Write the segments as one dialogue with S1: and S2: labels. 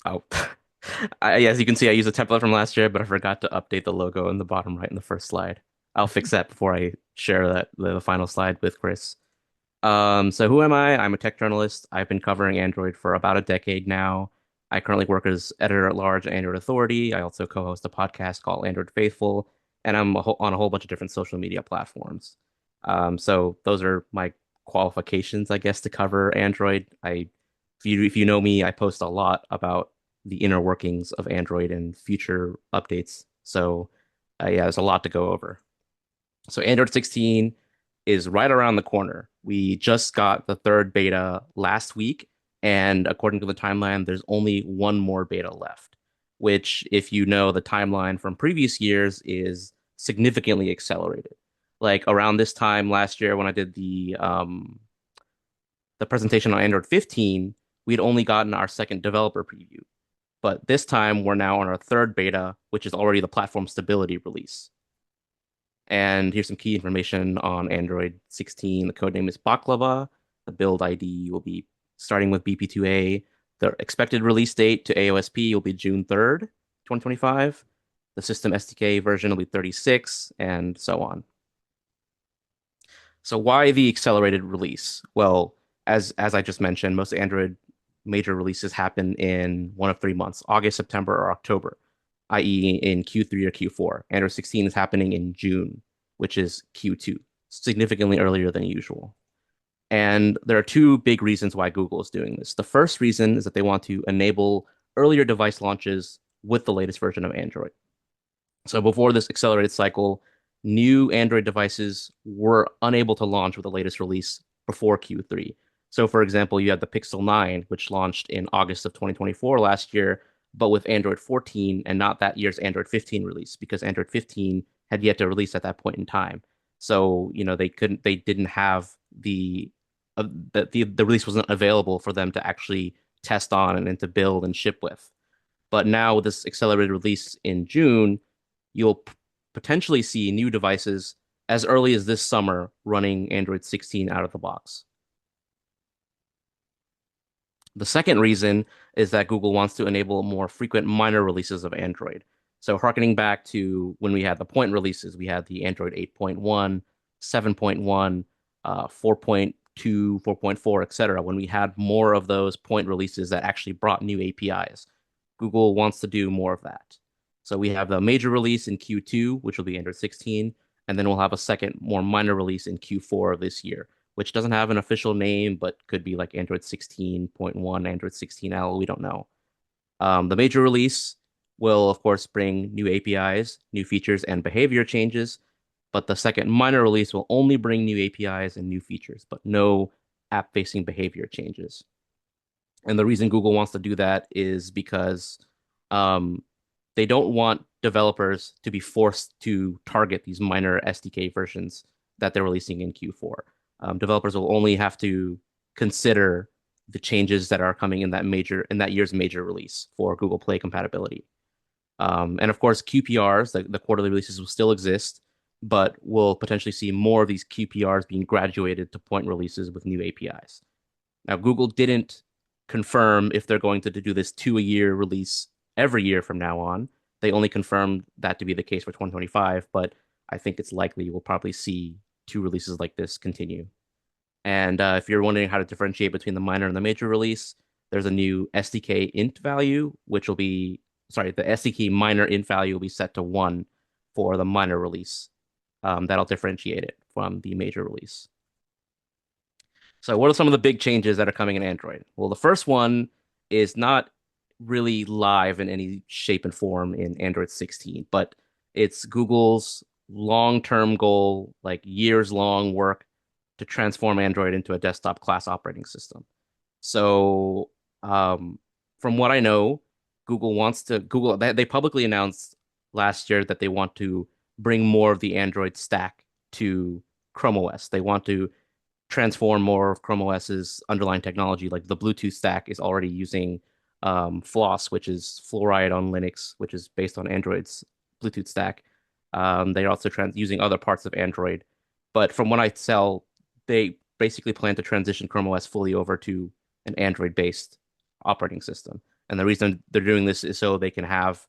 S1: Oh, yes, you can see I used a template from last year, but I forgot to update the logo in the bottom right in the first slide. I'll fix that before I share the final slide with Chris. So who am I? I'm a tech journalist. I've been covering Android for about a decade now. I currently work as editor at large at Android Authority. I also co-host a podcast called Android Faithful, and I'm on a whole bunch of different social media platforms. So those are my qualifications, I guess, to cover Android. If you know me, I post a lot about the inner workings of Android and future updates. So yeah, there's a lot to go over. So Android 16 is right around the corner. We just got the third beta last week, and according to the timeline, there's only one more beta left, which, if you know the timeline from previous years, is significantly accelerated. Like around this time last year when I did the presentation on Android 15, we'd only gotten our second developer preview. But this time we're now on our third beta, which is already the platform stability release. And here's some key information on Android 16. The code name is Baklava. The build ID will be starting with BP2A. The expected release date to AOSP will be June 3rd, 2025. The system SDK version will be 36, and so on. So why the accelerated release? Well, as I just mentioned, most Android major releases happen in one of 3 months, August, September, or October, i.e. in Q3 or Q4. Android 16 is happening in June, which is Q2, significantly earlier than usual. And there are two big reasons why Google is doing this. The first reason is that they want to enable earlier device launches with the latest version of Android. So before this accelerated cycle, new Android devices were unable to launch with the latest release before Q3. So for example, you had the Pixel 9, which launched in August of 2024 last year, but with Android 14 and not that year's Android 15 release, because Android 15 had yet to release at that point in time. So, they didn't have the release wasn't available for them to actually test on and to build and ship with. But now with this accelerated release in June, you'll potentially see new devices as early as this summer running Android 16 out of the box. The second reason is that Google wants to enable more frequent minor releases of Android. So, harkening back to when we had the point releases, we had the Android 8.1, 7.1, 4.2, 4.4, etc. When we had more of those point releases that actually brought new APIs, Google wants to do more of that. So, we have the major release in Q2, which will be Android 16, and then we'll have a second, more minor release in Q4 of this year, which doesn't have an official name, but could be like Android 16.1, Android 16L. We don't know. The major release will, of course, bring new APIs, new features, and behavior changes. But the second minor release will only bring new APIs and new features, but no app-facing behavior changes. And the reason Google wants to do that is because um, they don't want developers to be forced to target these minor SDK versions that they're releasing in Q4. Developers will only have to consider the changes that are coming in that year's major release for Google Play compatibility. And of course, QPRs, the quarterly releases, will still exist, but we'll potentially see more of these QPRs being graduated to point releases with new APIs. Now, Google didn't confirm if they're going to do this two-a-year release every year from now on. They only confirmed that to be the case for 2025, but I think it's likely we'll probably see two releases like this continue. And if you're wondering how to differentiate between the minor and the major release, there's a new SDK int value, which will be, sorry, the SDK minor int value will be set to 1 for the minor release. That'll differentiate it from the major release. So, what are some of the big changes that are coming in Android? Well, the first one is not really live in any shape and form in Android 16, but it's Google's long-term goal, like years-long work to transform Android into a desktop class operating system. So, from what I know, they publicly announced last year that they want to bring more of the Android stack to Chrome OS. They want to transform more of Chrome OS's underlying technology. Like the Bluetooth stack is already using Floss, which is Fluoride on Linux, which is based on Android's Bluetooth stack. They're also using other parts of Android. But from what I tell, they basically plan to transition Chrome OS fully over to an Android-based operating system. And the reason they're doing this is so they can have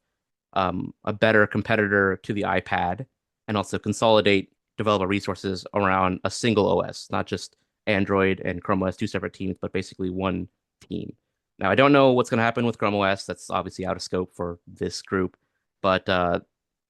S1: a better competitor to the iPad and also consolidate developer resources around a single OS, not just Android and Chrome OS, two separate teams, but basically one team. Now, I don't know what's going to happen with Chrome OS. That's obviously out of scope for this group. But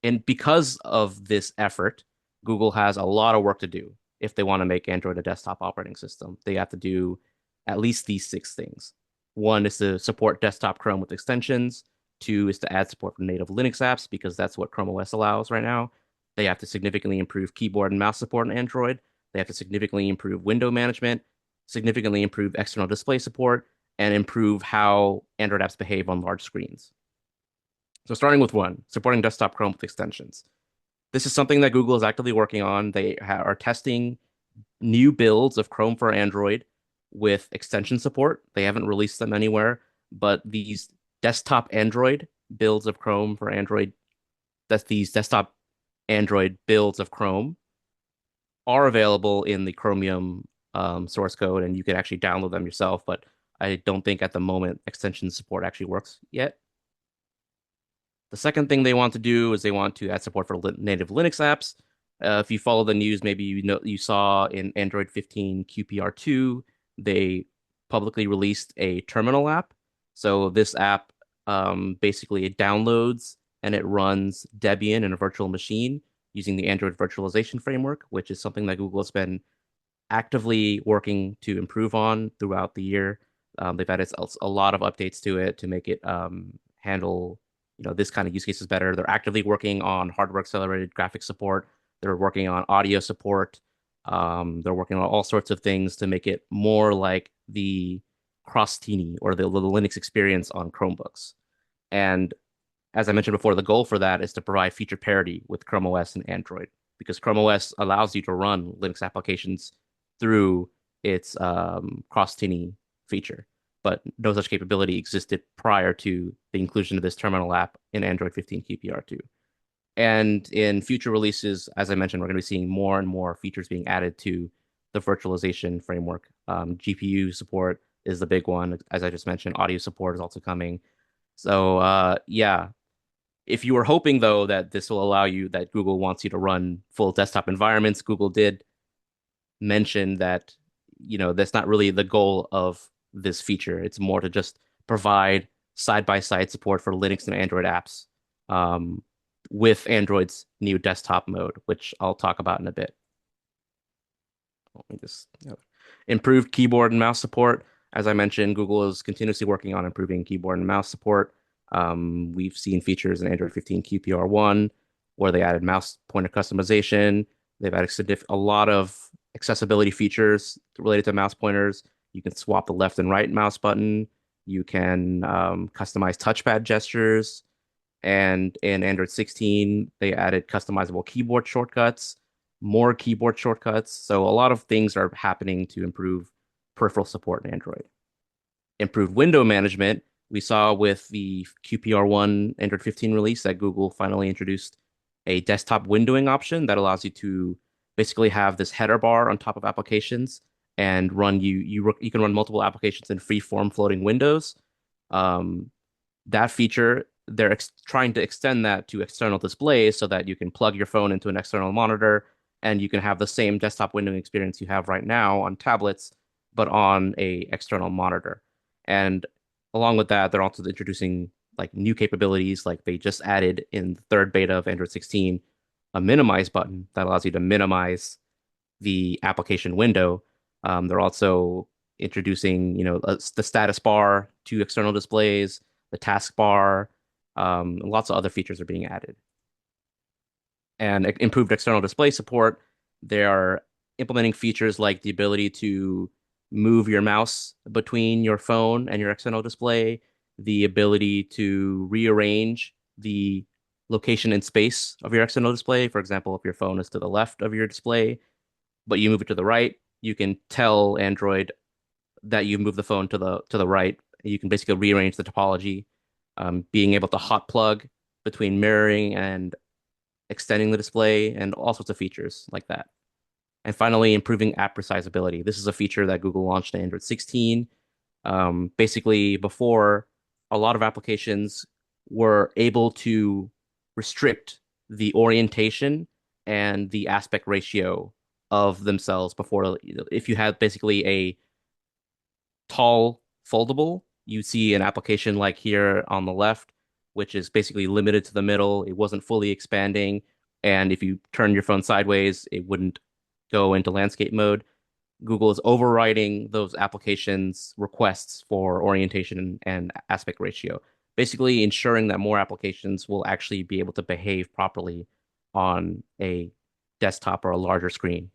S1: and because of this effort, Google has a lot of work to do if they want to make Android a desktop operating system. They have to do at least these six things. One is to support desktop Chrome with extensions. Two is to add support for native Linux apps because that's what Chrome OS allows right now. They have to significantly improve keyboard and mouse support on Android. They have to significantly improve window management, significantly improve external display support, and improve how Android apps behave on large screens. So starting with one, supporting desktop Chrome with extensions. This is something that Google is actively working on. They are testing new builds of Chrome for Android with extension support. They haven't released them anywhere, but these desktop Android builds of Chrome for Android, that's these desktop Android builds of Chrome are available in the Chromium source code, and you can actually download them yourself. But I don't think at the moment extension support actually works yet. The second thing they want to do is they want to add support for native Linux apps. If you follow the news, maybe you saw in Android 15 QPR2, they publicly released a terminal app. So this app basically it downloads and it runs Debian in a virtual machine using the Android virtualization framework, which is something that Google has been actively working to improve on throughout the year. They've added a lot of updates to it to make it handle this kind of use cases better. They're actively working on hardware accelerated graphics support. They're working on audio support. They're working on all sorts of things to make it more like the Crostini or the Linux experience on Chromebooks. And as I mentioned before, the goal for that is to provide feature parity with Chrome OS and Android because Chrome OS allows you to run Linux applications through its Crostini feature, but no such capability existed prior to the inclusion of this terminal app in Android 15 QPR2. And in future releases, as I mentioned, we're going to be seeing more and more features being added to the virtualization framework. GPU support is the big one. As I just mentioned, audio support is also coming. So, yeah, if you were hoping, though, that this will allow you, that Google wants you to run full desktop environments, Google did mention that, that's not really the goal of this feature. It's more to just provide side-by-side support for Linux and Android apps with Android's new desktop mode, which I'll talk about in a bit. Let me just improved keyboard and mouse support. As I mentioned, Google is continuously working on improving keyboard and mouse support. We've seen features in Android 15 QPR1 where they added mouse pointer customization. They've added a lot of accessibility features related to mouse pointers. You can swap the left and right mouse button. You can customize touchpad gestures. And in Android 16, they added customizable keyboard shortcuts, more keyboard shortcuts. So a lot of things are happening to improve peripheral support in Android. Improved window management. We saw with the QPR1 Android 15 release that Google finally introduced a desktop windowing option that allows you to basically have this header bar on top of applications and you can run multiple applications in free form floating windows. That feature, they're trying to extend that to external displays so that you can plug your phone into an external monitor and you can have the same desktop windowing experience you have right now on tablets, but on a external monitor. And along with that, they're also introducing like new capabilities, like they just added in the third beta of Android 16 a minimize button that allows you to minimize the application window. They're also introducing, the status bar to external displays, the taskbar, lots of other features are being added. And improved external display support. They are implementing features like the ability to move your mouse between your phone and your external display, the ability to rearrange the location and space of your external display. For example, if your phone is to the left of your display, but you move it to the right, you can tell Android that you move the phone to the right. You can basically rearrange the topology, being able to hot plug between mirroring and extending the display, and all sorts of features like that. And finally, improving app resizability. This is a feature that Google launched in Android 16. Basically, before a lot of applications were able to restrict the orientation and the aspect ratio of themselves before. If you had basically a tall foldable, you see an application like here on the left, which is basically limited to the middle. It wasn't fully expanding. And if you turn your phone sideways, it wouldn't go into landscape mode. Google is overriding those applications' requests for orientation and aspect ratio, basically ensuring that more applications will actually be able to behave properly on a desktop or a larger screen.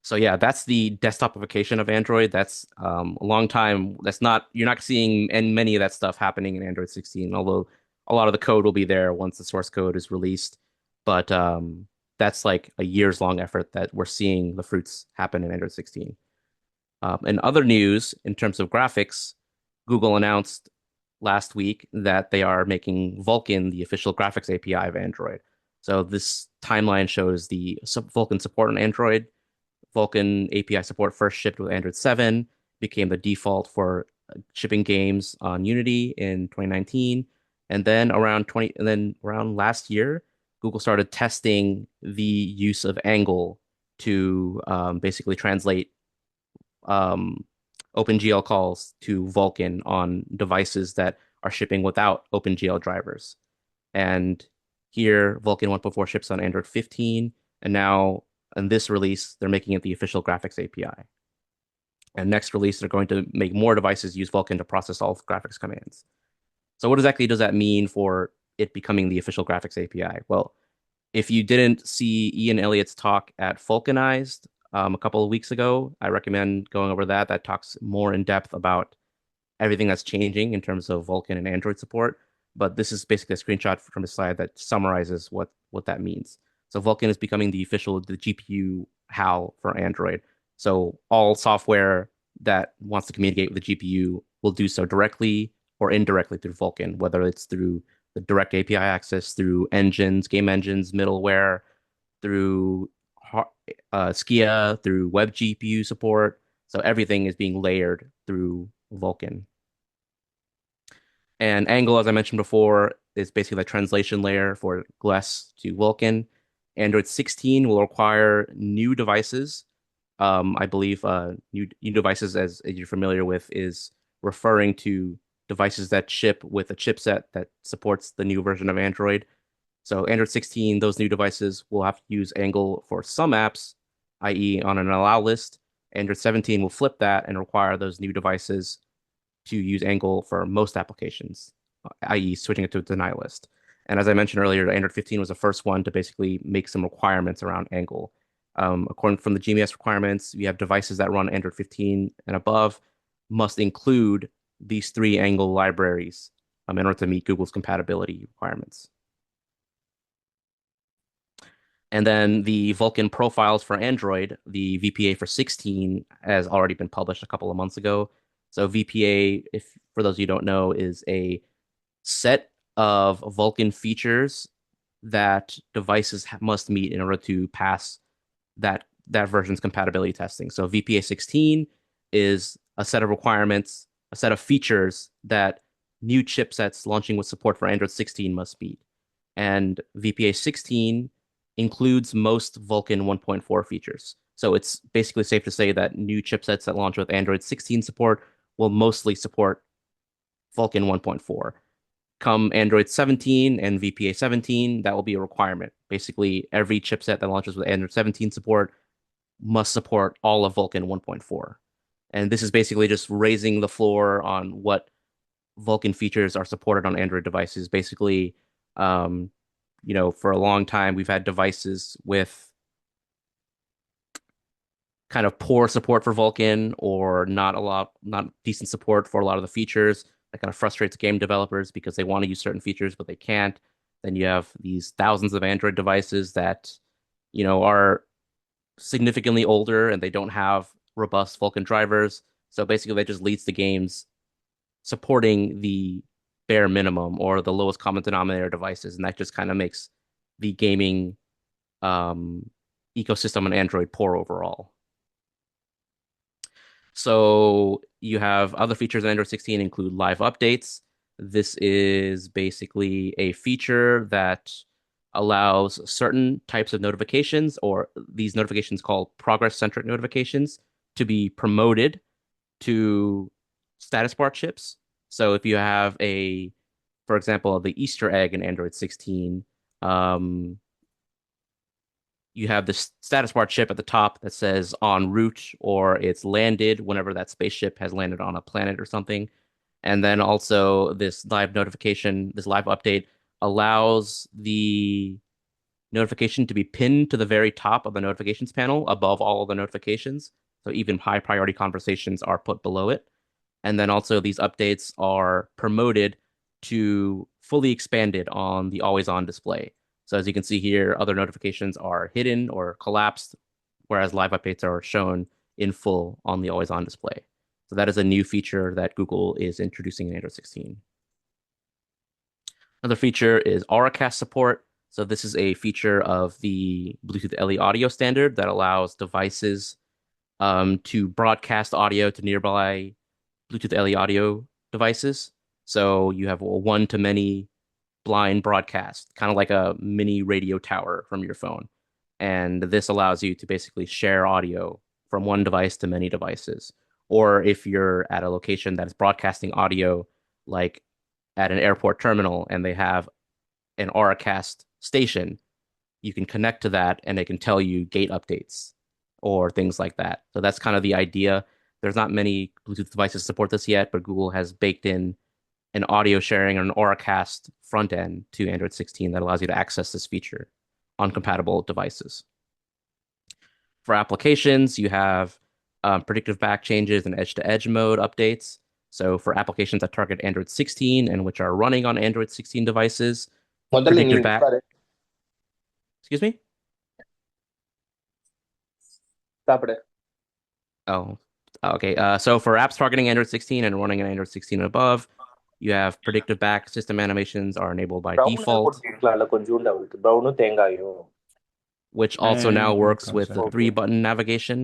S1: So yeah, that's the desktopification of Android. That's a long time. That's not You're not seeing and many of that stuff happening in Android 16, although a lot of the code will be there once the source code is released. But that's like a years long effort that we're seeing the fruits happen in Android 16. In other news, in terms of graphics, Google announced last week that they are making Vulkan the official graphics API of Android. So this timeline shows the Vulkan support on Android. Vulkan API support first shipped with Android 7, became the default for shipping games on Unity in 2019. And then around last year, Google started testing the use of Angle to basically translate um, OpenGL calls to Vulkan on devices that are shipping without OpenGL drivers. And here, Vulkan 1.4 ships on Android 15, and now in this release, they're making it the official graphics API. And next release, they're going to make more devices use Vulkan to process all graphics commands. So what exactly does that mean for it becoming the official graphics API? Well, if you didn't see Ian Elliott's talk at Vulcanized a couple of weeks ago, I recommend going over that. That talks more in depth about everything that's changing in terms of Vulkan and Android support. But this is basically a screenshot from the slide that summarizes what that means. So Vulkan is becoming the GPU HAL for Android. So all software that wants to communicate with the GPU will do so directly or indirectly through Vulkan, whether it's through the direct API access, through engines, game engines, middleware, through Skia, through web GPU support. So everything is being layered through Vulkan. And Angle, as I mentioned before, is basically the translation layer for GLES to Vulkan. Android 16 will require new devices. I believe new devices, as you're familiar with, is referring to devices that ship with a chipset that supports the new version of Android. So Android 16, those new devices will have to use Angle for some apps, i.e. on an allow list. Android 17 will flip that and require those new devices to use Angle for most applications, i.e. switching it to a deny list. And as I mentioned earlier, Android 15 was the first one to basically make some requirements around Angle. According from the GMS requirements, you have devices that run Android 15 and above must include these three Angle libraries in order to meet Google's compatibility requirements. And then the Vulkan profiles for Android, the VPA for 16 has already been published a couple of months ago. So VPA, if for those of you who don't know, is a set of Vulkan features that devices must meet in order to pass that version's compatibility testing. So VPA 16 is a set of requirements, a set of features that new chipsets launching with support for Android 16 must meet. And VPA 16 includes most Vulkan 1.4 features. So it's basically safe to say that new chipsets that launch with Android 16 support will mostly support Vulkan 1.4. Come Android 17 and VPA 17, that will be a requirement. Basically, every chipset that launches with Android 17 support must support all of Vulkan 1.4. And this is basically just raising the floor on what Vulkan features are supported on Android devices. Basically, um, for a long time, we've had devices with kind of poor support for Vulkan or not decent support for a lot of the features. That kind of frustrates game developers because they want to use certain features, but they can't. Then you have these thousands of Android devices that, are significantly older and they don't have robust Vulkan drivers. So basically, that just leads to games supporting the bare minimum or the lowest common denominator devices, and that just kind of makes the gaming um, ecosystem on Android poor overall. So you have other features in Android 16 include live updates. This is basically a feature that allows certain types of notifications, or these notifications called progress-centric notifications, to be promoted to status bar chips. So if you have for example, the Easter egg in Android 16, um, you have this status bar chip at the top that says en route or it's landed whenever that spaceship has landed on a planet or something. And then also this live notification, this live update allows the notification to be pinned to the very top of the notifications panel above all of the notifications. So even high priority conversations are put below it. And then also these updates are promoted to fully expanded on the always on display. So as you can see here, other notifications are hidden or collapsed, whereas live updates are shown in full on the always on display. So that is a new feature that Google is introducing in Android 16. Another feature is Auracast support. So this is a feature of the Bluetooth LE audio standard that allows devices to broadcast audio to nearby Bluetooth LE audio devices. So you have a one-to-many blind broadcast, kind of like a mini radio tower from your phone. And this allows you to basically share audio from one device to many devices. Or if you're at a location that is broadcasting audio, like at an airport terminal, and they have an Auracast station, you can connect to that and it can tell you gate updates or things like that. So that's kind of the idea. There's not many Bluetooth devices support this yet, but Google has baked in an audio sharing or an Auracast front end to Android 16 that allows you to access this feature on compatible devices. For applications, you have predictive back changes and edge-to-edge mode updates. So for applications that target Android 16 and which are running on Android 16 devices,
S2: முதல்ல நீ
S1: predictive back,
S2: உட்காரு
S1: excuse me?
S2: சாப்பிடு.
S1: Oh, okay. So for apps targeting Android 16 and running on Android 16 and above, you have predictive back system animations are enabled by
S2: ப்ரௌனாவது
S1: default,
S2: கொடுத்துருக்கலாம்ல கொஞ்சோண்டு அவளுக்கு ப்ரௌனும் தேங்காயும்.
S1: which also now
S3: And
S1: works with the
S3: concept.
S2: Okay.
S1: three button navigation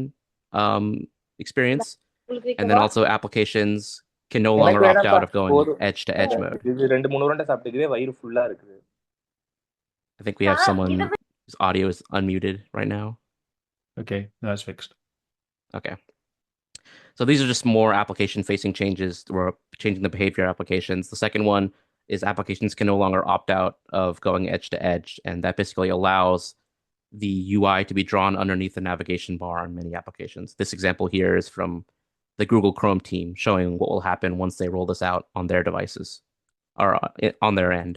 S1: experience. And then also applications can no
S2: எனக்கு
S1: longer opt
S2: வேணாம்ப்பா
S1: out of going
S2: போதும்.
S1: edge to edge mode.
S2: இது 2 3 உருண்டை சாப்பிட்டுக்கவே வயிறு ஃபுல்லா இருக்குது.
S1: I think we have someone whose audio is unmuted right now.
S3: Okay, that's fixed.
S1: Okay. So these are just more application facing changes. We're changing the behavior applications. The second one is applications can no longer opt out of going edge to edge. And that basically allows the UI to be drawn underneath the navigation bar on many applications. This example here is from the Google Chrome team showing what will happen once they roll this out on their devices or on their end.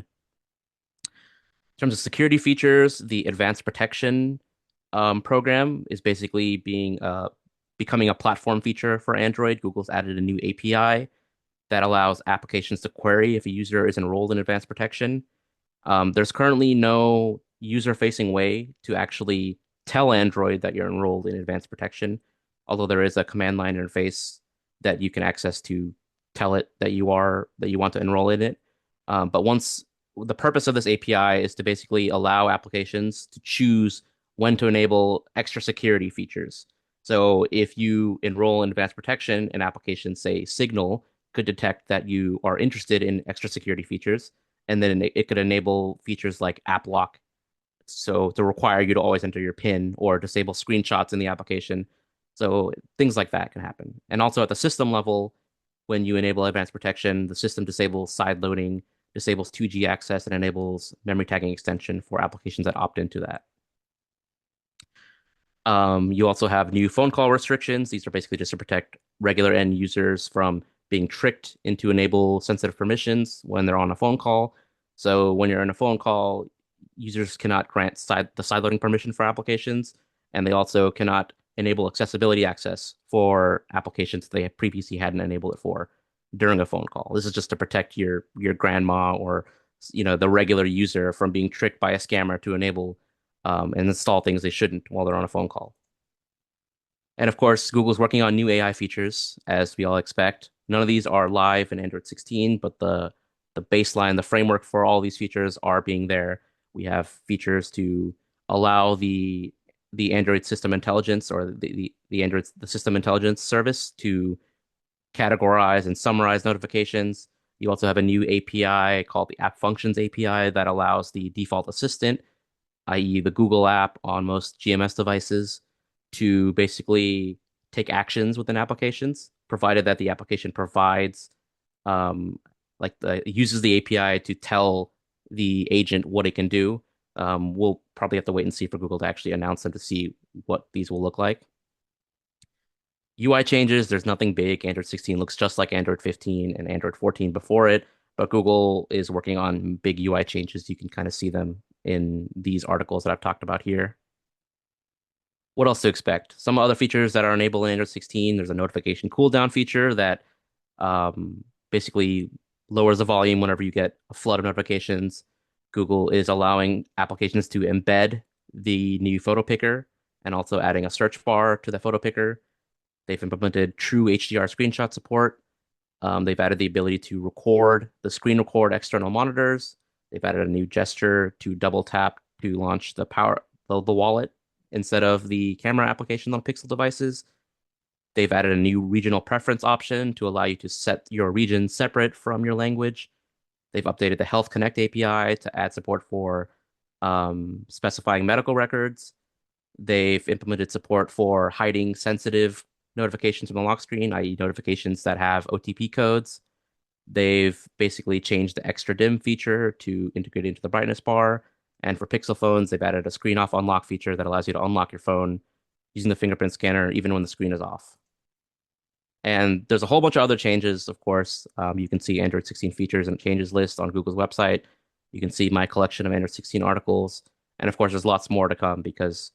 S1: In terms of security features, the advanced protection program is basically becoming a platform feature for Android. Google's added a new API that allows applications to query if a user is enrolled in advanced protection. There's currently no user-facing way to actually tell Android that you're enrolled in advanced protection, although there is a command line interface that you can access to tell it that you want to enroll in it. But once the purpose of this API is to basically allow applications to choose when to enable extra security features. So if you enroll in advanced protection, an application, say Signal, could detect that you are interested in extra security features, and then it could enable features like app lock, so to require you to always enter your PIN or disable screenshots in the application. So things like that can happen. And also at the system level, when you enable advanced protection, the system disables side loading, disables 2G access, and enables memory tagging extension for applications that opt into that. You also have new phone call restrictions. These are basically just to protect regular end users from being tricked into enable sensitive permissions when they're on a phone call. So when you're in a phone call, users cannot grant the sideloading permission for applications, and they also cannot enable accessibility access for applications they previously hadn't enabled it for during a phone call. This is just to protect your grandma or the regular user from being tricked by a scammer to enable and install things they shouldn't while they're on a phone call. And of course, Google's working on new AI features, as we all expect. None of these are live in Android 16, but the baseline, the framework for all these features are being there. We have features to allow the the Android System Intelligence or the System Intelligence service to categorize and summarize notifications. You also have a new API called the App Functions API that allows the default assistant, i.e., the Google app on most GMS devices, to basically take actions within applications, provided that the application provides, um, uses the API to tell the agent what it can do. We'll probably have to wait and see for Google to actually announce them to see what these will look like. UI changes, there's nothing big. Android 16 looks just like Android 15 and Android 14 before it, but Google is working on big UI changes. You can kind of see them in these articles that I've talked about here. What else to expect? Some other features that are enabled in Android 16, there's a notification cooldown feature that basically lowers the volume whenever you get a flood of notifications. Google is allowing applications to embed the new photo picker and also adding a search bar to the photo picker. They've implemented true HDR screenshot support. They've added the ability to record the screen record external monitors. They've added a new gesture to double tap to launch the wallet instead of the camera application on Pixel devices. They've added a new regional preference option to allow you to set your region separate from your language. They've updated the Health Connect API to add support for specifying medical records. They've implemented support for hiding sensitive notifications from the lock screen, i.e., notifications that have OTP codes. They've basically changed the extra dim feature to integrate into the brightness bar. And for Pixel phones, they've added a screen off unlock feature that allows you to unlock your phone using the fingerprint scanner even when the screen is off. And there's a whole bunch of other changes, of course. You can see Android 16 features and changes list on Google's website. You can see my collection of Android 16 articles. And of course, there's lots more to come because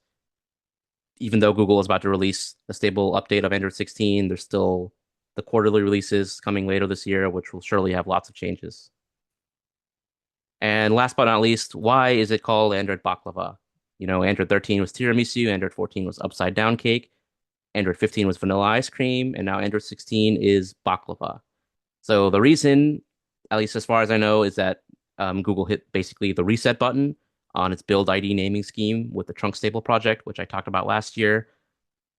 S1: even though Google is about to release a stable update of Android 16, there's still the quarterly releases coming later this year, which will surely have lots of changes. And last but not least, why is it called Android Baklava? Android 13 was tiramisu, Android 14 was upside down cake, Android 15 was vanilla ice cream, and now Android 16 is baklava. So the reason, at least as far as I know, is that Google hit basically the reset button on its build ID naming scheme with the Trunk Stable project, which I talked about last year.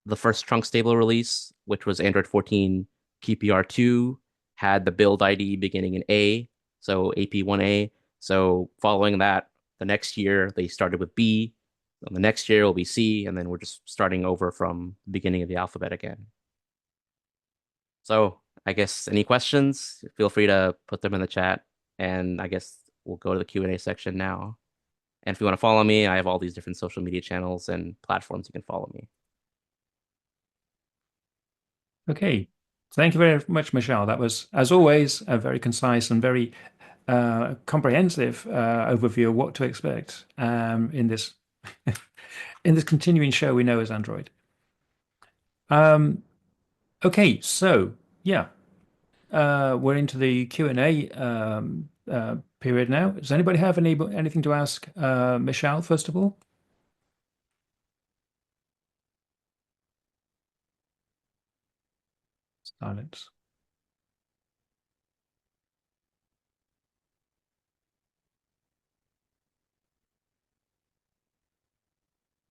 S1: The first Trunk Stable release, which was Android 14 PPR2, had the build ID beginning in A, so AP1A. So following that, the next year they started with B. The next year will be C, and then we're just starting over from the beginning of the alphabet again. So I guess any questions, feel free to put them in the chat, and I guess we'll go to the Q&A section now. And if you want to follow me, I have all these different social media channels and platforms you can follow me.
S3: Okay. Thank you very much, Mishaal. That was, as always, a very concise and very comprehensive overview of what to expect in this in this continuing show we know as Android. Okay, so yeah, we're into the Q&A period now. Does anybody have anything to ask Mishaal, first of all? Silence.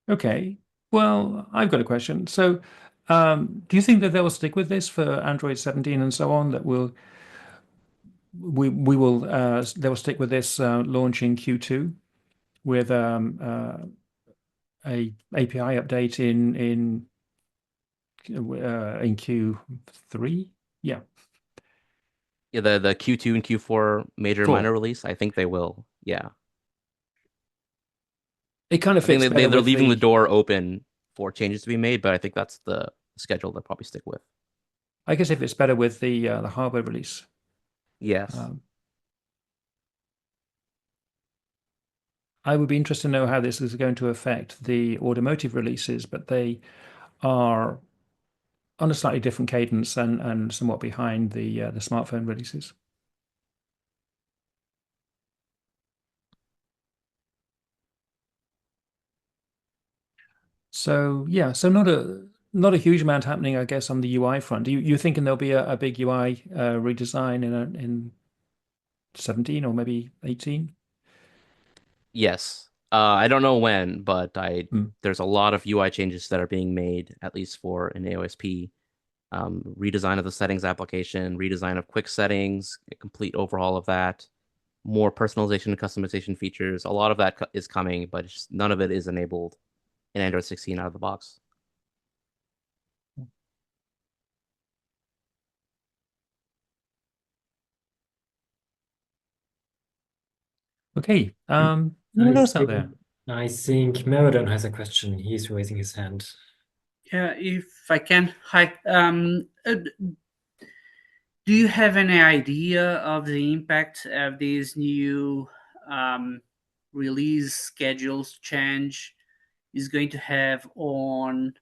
S3: Okay. Well, I've got a question. So, do you think that they will stick with this for Android 17 and so on? That we will they will stick with this launch in Q2 with a API update in Q3? Yeah.
S1: Yeah, the Q2 and Q4 major
S3: Four.
S1: minor release, I think they will. Yeah.
S3: It kind of
S1: I think
S3: fits
S1: they,
S3: better
S1: they're
S3: with
S1: leaving the
S3: the.
S1: door open for changes to be made, but I think that's the schedule they'll probably stick with.
S3: I guess if it's better with the hardware release.
S1: Yes.
S3: Um, I would be interested to know how this is going to affect the automotive releases, but they are on a slightly different cadence and somewhat behind the smartphone releases. So yeah, so not a huge amount happening, I guess, on the UI front. You thinking there'll be a big UI redesign in 17 or maybe 18?
S1: Yes. I don't know when, but
S3: Mm.
S1: there's a lot of UI changes that are being made, at least for an AOSP. Redesign of the settings application, redesign of quick settings, a complete overhaul of that, more personalization and customization features. A lot of that is coming, but none of it is enabled in Android 16 out of the box.
S3: Okay.
S4: I
S3: Anyone else out
S4: think
S3: there?
S4: I think Merodon has a question. He's raising his hand.
S5: Yeah, if I can. Hi. Do you have any idea of the impact of these new release schedules change is going to have on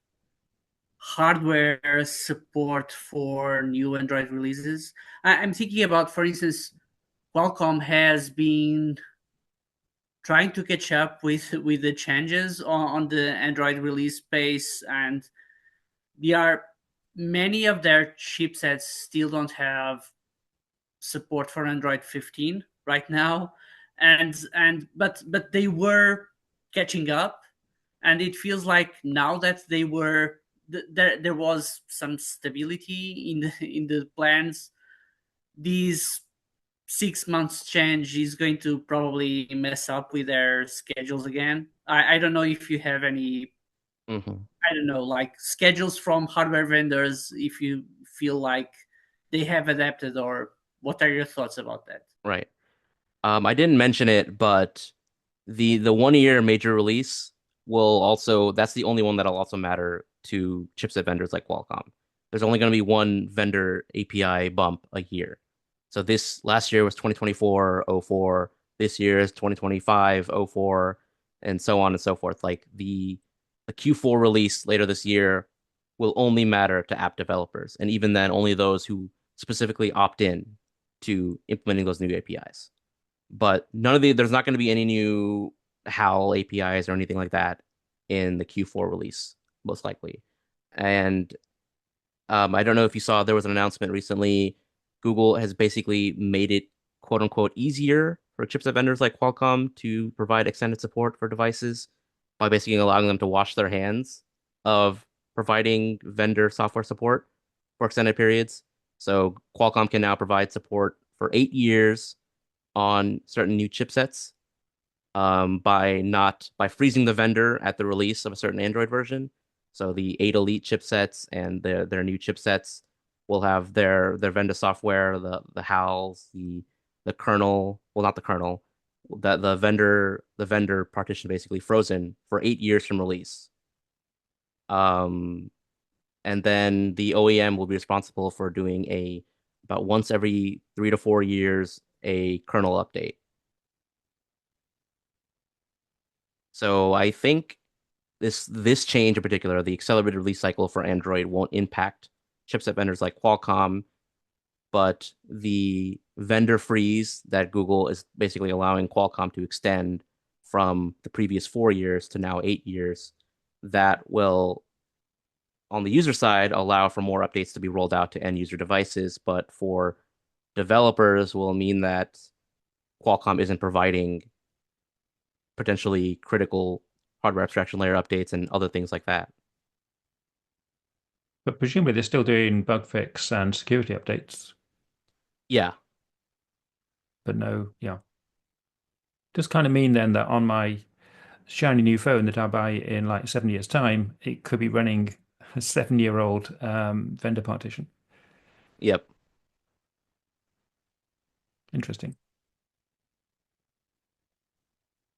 S5: hardware support for new Android releases? I'm thinking about, for instance, Qualcomm has been trying to catch up with the changes on the Android release space, and there are many of their chipsets still don't have support for Android 15 right now, but they were catching up, and it feels like now that they were there was some stability in the plans. These 6 months change is going to probably mess up with their schedules again. I don't know if you have any,
S1: Mm-hmm.
S5: I don't know, like schedules from hardware vendors, if you feel like they have adapted, or what are your thoughts about that?
S1: Right. I didn't mention it, but the 1 year major release will also that's the only one that'll also matter to chipset vendors like Qualcomm. There's only going to be one vendor API bump a year. So this last year was 2024-04. This year is 2025-04, and so on and so forth. Like the Q4 release later this year will only matter to app developers, and even then, only those who specifically opt in to implementing those new APIs. But there's not going to be any new HAL APIs or anything like that in the Q4 release, most likely. And I don't know if you saw, there was an announcement recently. Google has basically made it quote unquote easier for chipset vendors like Qualcomm to provide extended support for devices by basically allowing them to wash their hands of providing vendor software support for extended periods. So Qualcomm can now provide support for 8 years on certain new chipsets, by freezing the vendor at the release of a certain Android version. So the 8 Elite chipsets and their new chipsets will have their vendor software, the HALs, the kernel, well, not the kernel, the vendor partition basically frozen for 8 years from release. Um, and then the OEM will be responsible for doing about once every 3 to 4 years a kernel update. So I think this change in particular, the accelerated release cycle for Android, won't impact chipset vendors like Qualcomm, but the vendor freeze that Google is basically allowing Qualcomm to extend from the previous 4 years to now 8 years, that will, on the user side, allow for more updates to be rolled out to end user devices, but for developers will mean that Qualcomm isn't providing potentially critical hardware abstraction layer updates and other things like that.
S3: But presumably they're still doing bug fix and security updates,
S1: Yeah.
S3: but no, yeah. Does kind of mean then that on my shiny new phone that I buy in like 7 years' time, it could be running a 7-year-old vendor partition.
S1: Yep.
S3: Interesting.